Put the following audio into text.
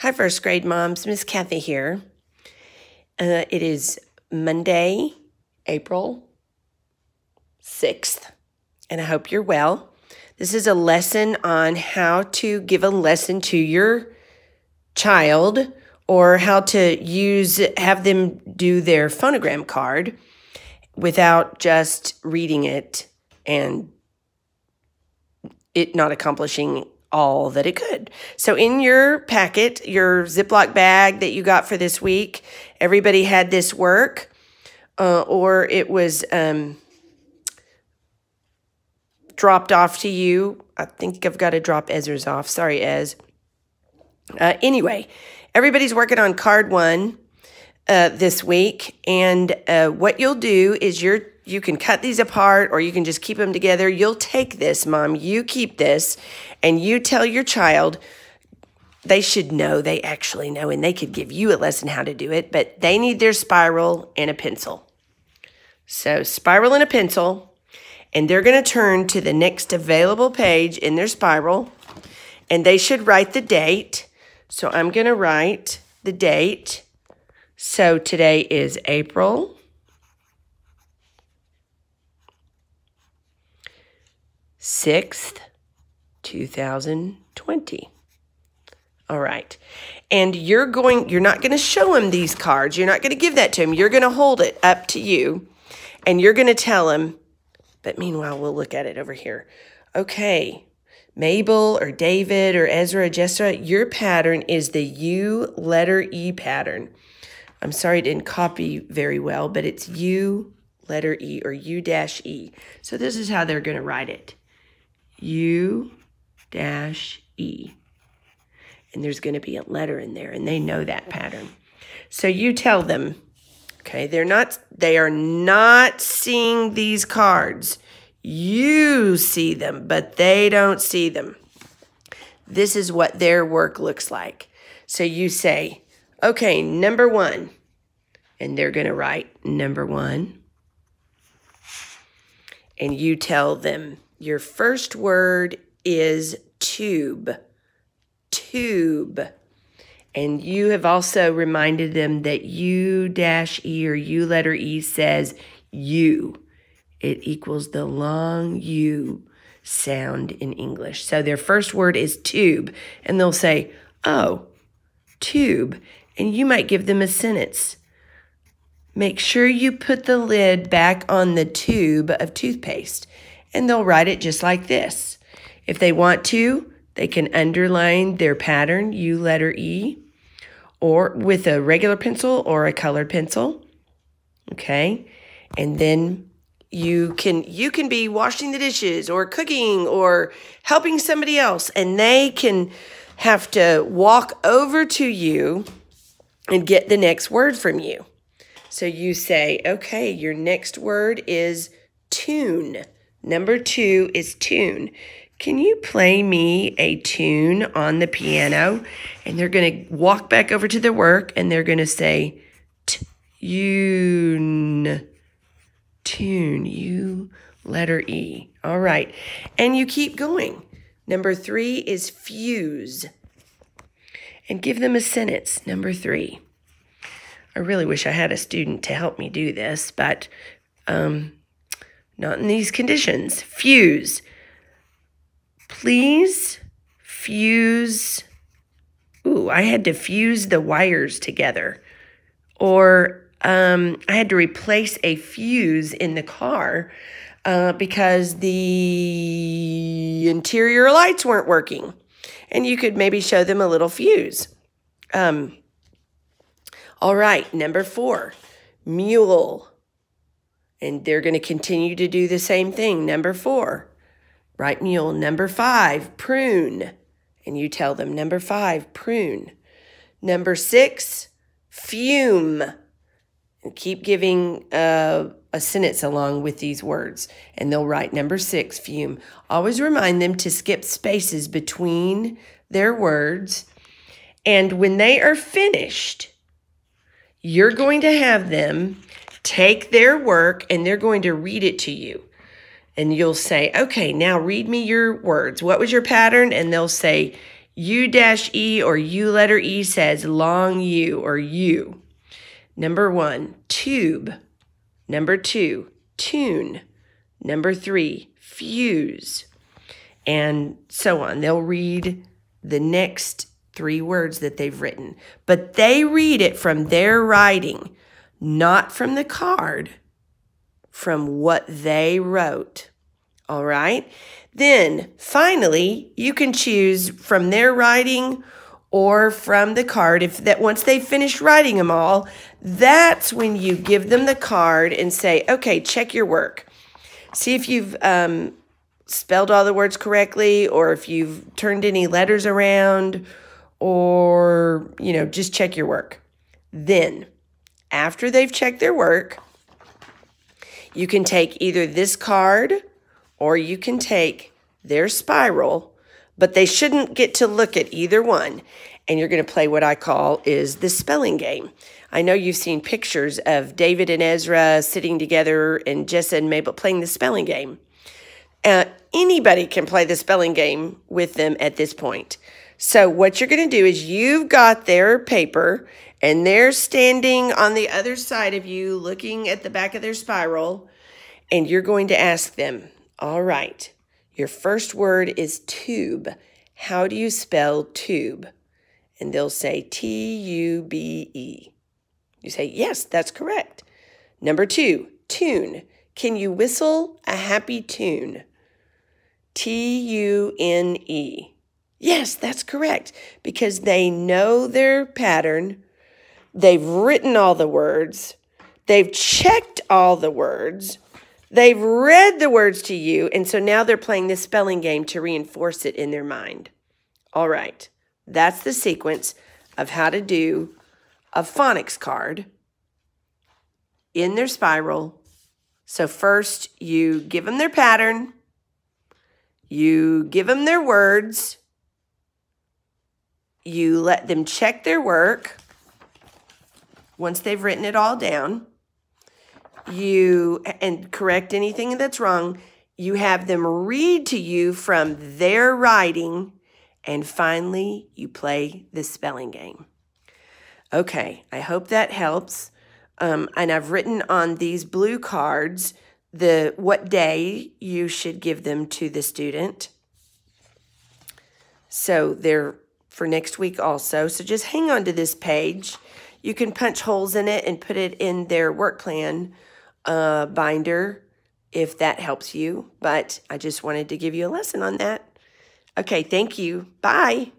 Hi, first grade moms. Miss Kathy here. It is Monday, April 6th, and I hope you're well. This is a lesson on how to give a lesson to your child or how to have them do their phonogram card without just reading it and it not accomplishing all that it could. So in your packet, your Ziploc bag that you got for this week, everybody had this work, or it was dropped off to you. I think I've got to drop Ezra's off. Sorry, Ez. Anyway, everybody's working on card 1 this week, and what you'll do is you can cut these apart or you can just keep them together. You'll take this, Mom, you keep this, and you tell your child, they should know, they actually know, and they could give you a lesson how to do it, but they need their spiral and a pencil. So spiral and a pencil, and they're going to turn to the next available page in their spiral, and they should write the date. So I'm going to write the date. So today is April 6th, 2020. All right. And you're not going to show him these cards. You're not going to give that to him. You're going to hold it up to you, and you're going to tell him, but meanwhile, we'll look at it over here. Okay, Mabel or David or Ezra or Jessica, your pattern is the U letter E pattern. I'm sorry it didn't copy very well, but it's U letter E or U-E. So this is how they're going to write it. U-E. And there's going to be a letter in there, and they know that pattern. So you tell them, okay, they are not seeing these cards. You see them, but they don't see them. This is what their work looks like. So you say, okay, number 1. And they're going to write number 1. And you tell them your first word is tube. Tube. And you have also reminded them that U-E or U letter E says U. It equals the long U sound in English. So their first word is tube. And they'll say, oh, tube. And you might give them a sentence. Make sure you put the lid back on the tube of toothpaste. And they'll write it just like this. If they want to, they can underline their pattern, U letter E, or with a regular pencil or a colored pencil. Okay? And then you can be washing the dishes or cooking or helping somebody else, and they can have to walk over to you and get the next word from you. So you say, okay, your next word is tune. Number 2 is tune. Can you play me a tune on the piano? And they're going to walk back over to their work, and they're going to say, tune. Tune, U letter E. All right. And you keep going. Number 3 is fuse. And give them a sentence. Number 3. I really wish I had a student to help me do this, but not in these conditions. Fuse. Please fuse. Ooh, I had to fuse the wires together. Or I had to replace a fuse in the car because the interior lights weren't working. And you could maybe show them a little fuse. All right, number 4, mule. And they're going to continue to do the same thing. Number 4, write mule. Number 5, prune. And you tell them number 5, prune. Number 6, fume. And keep giving a sentence along with these words. And they'll write number 6, fume. Always remind them to skip spaces between their words. And when they are finished, you're going to have them take their work and they're going to read it to you. And you'll say, okay, now read me your words. What was your pattern? And they'll say U-E or U letter E says long U or U. Number 1, tube. Number 2, tune. Number 3, fuse. And so on. They'll read the next 3 words that they've written. But they read it from their writing, not from the card, from what they wrote. All right? Then, finally, you can choose from their writing or from the card. If that once they've finished writing them all, that's when you give them the card and say, okay, check your work. See if you've spelled all the words correctly, or if you've turned any letters around, or, just check your work. Then, after they've checked their work, you can take either this card or you can take their spiral, but they shouldn't get to look at either one. And you're going to play what I call is the spelling game. I know you've seen pictures of David and Ezra sitting together and Jessa and Mabel playing the spelling game. Anybody can play the spelling game with them at this point. So what you're going to do is you've got their paper and they're standing on the other side of you looking at the back of their spiral, and you're going to ask them, all right, your first word is tube. How do you spell tube? And they'll say T-U-B-E. You say, yes, that's correct. Number 2, tune. Can you whistle a happy tune? T-U-N-E. Yes, that's correct, because they know their pattern. They've written all the words. They've checked all the words. They've read the words to you, and so now they're playing this spelling game to reinforce it in their mind. All right, that's the sequence of how to do a phonics card in their spiral. So first, you give them their pattern. You give them their words. You let them check their work once they've written it all down. And correct anything that's wrong. You have them read to you from their writing. And finally, you play the spelling game. Okay, I hope that helps. And I've written on these blue cards what day you should give them to the student. So they're for next week also. So just hang on to this page. You can punch holes in it and put it in their work plan binder if that helps you. But I just wanted to give you a lesson on that. Okay, thank you. Bye.